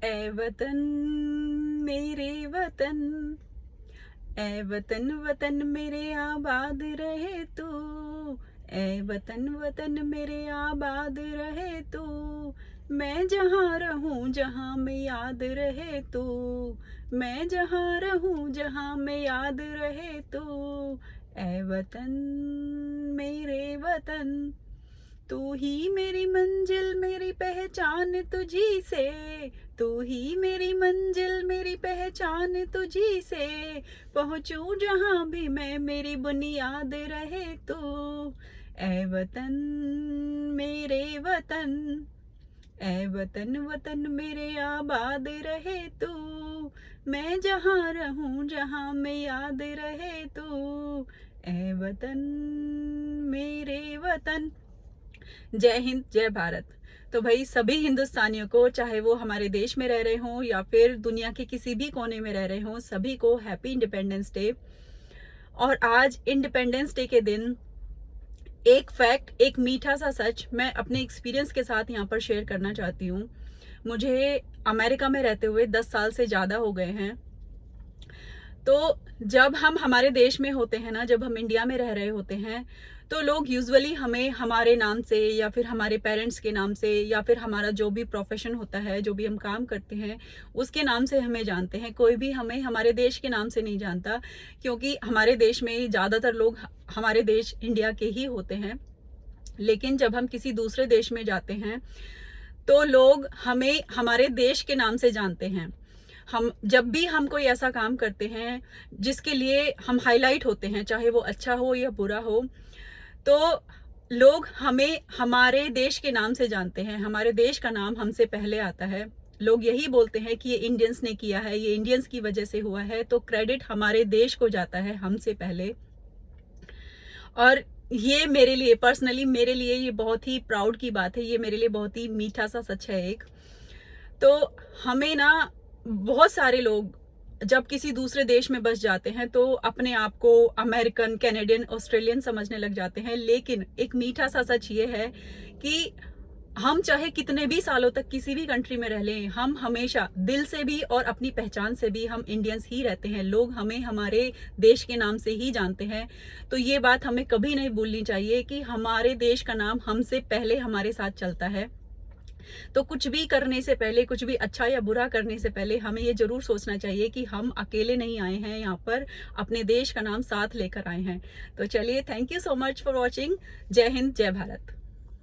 ए वतन मेरे वतन, ए वतन वतन मेरे आबाद रहे तू, ए वतन वतन मेरे आबाद रहे तू, मैं जहाँ रहूँ जहाँ में याद रहे तू, मैं जहाँ रहूँ जहाँ में याद रहे तू, ए वतन मेरे वतन, तू ही मेरी मंजिल मेरी पहचान तुझी से, तू ही मेरी मंजिल मेरी पहचान तुझी से, पहुँचूं जहाँ भी मैं मेरी बुनियाद रहे तू, ए वतन मेरे वतन, ए वतन वतन मेरे आबाद रहे तू, मैं जहाँ रहूँ जहाँ में याद रहे तू, ए वतन मेरे वतन। जय हिंद जय भारत। तो भाई सभी हिंदुस्तानियों को, चाहे वो हमारे देश में रह रहे हों या फिर दुनिया के किसी भी कोने में रह रहे हों, सभी को हैप्पी इंडिपेंडेंस डे। और आज इंडिपेंडेंस डे के दिन एक फैक्ट, एक मीठा सा सच मैं अपने एक्सपीरियंस के साथ यहाँ पर शेयर करना चाहती हूँ। मुझे अमेरिका में रहते हुए 10 साल से ज़्यादा हो गए हैं। तो जब हम हमारे देश में होते हैं ना, जब हम इंडिया में रह रहे होते हैं, तो लोग यूजुअली हमें हमारे नाम से या फिर हमारे पेरेंट्स के नाम से या फिर हमारा जो भी प्रोफेशन होता है, जो भी हम काम करते हैं, उसके नाम से हमें जानते हैं। कोई भी हमें हमारे देश के नाम से नहीं जानता, क्योंकि हमारे देश में ज़्यादातर लोग हमारे देश इंडिया के ही होते हैं। लेकिन जब हम किसी दूसरे देश में जाते हैं तो लोग हमें हमारे देश के नाम से जानते हैं। हम जब भी हम कोई ऐसा काम करते हैं जिसके लिए हम हाईलाइट होते हैं, चाहे वो अच्छा हो या बुरा हो, तो लोग हमें हमारे देश के नाम से जानते हैं। हमारे देश का नाम हमसे पहले आता है। लोग यही बोलते हैं कि ये इंडियंस ने किया है, ये इंडियंस की वजह से हुआ है, तो क्रेडिट हमारे देश को जाता है हमसे पहले। और ये मेरे लिए पर्सनली, मेरे लिए ये बहुत ही प्राउड की बात है, ये मेरे लिए बहुत ही मीठा सा सच है एक। तो हमें ना, बहुत सारे लोग जब किसी दूसरे देश में बस जाते हैं तो अपने आप को अमेरिकन, कैनेडियन, ऑस्ट्रेलियन समझने लग जाते हैं। लेकिन एक मीठा सा सच ये है कि हम चाहे कितने भी सालों तक किसी भी कंट्री में रह लें, हम हमेशा दिल से भी और अपनी पहचान से भी हम इंडियंस ही रहते हैं। लोग हमें हमारे देश के नाम से ही जानते हैं। तो ये बात हमें कभी नहीं भूलनी चाहिए कि हमारे देश का नाम हमसे पहले हमारे साथ चलता है। तो कुछ भी करने से पहले, कुछ भी अच्छा या बुरा करने से पहले हमें ये जरूर सोचना चाहिए कि हम अकेले नहीं आए हैं यहाँ पर, अपने देश का नाम साथ लेकर आए हैं। तो चलिए, thank you so much for watching. जय हिंद जय भारत।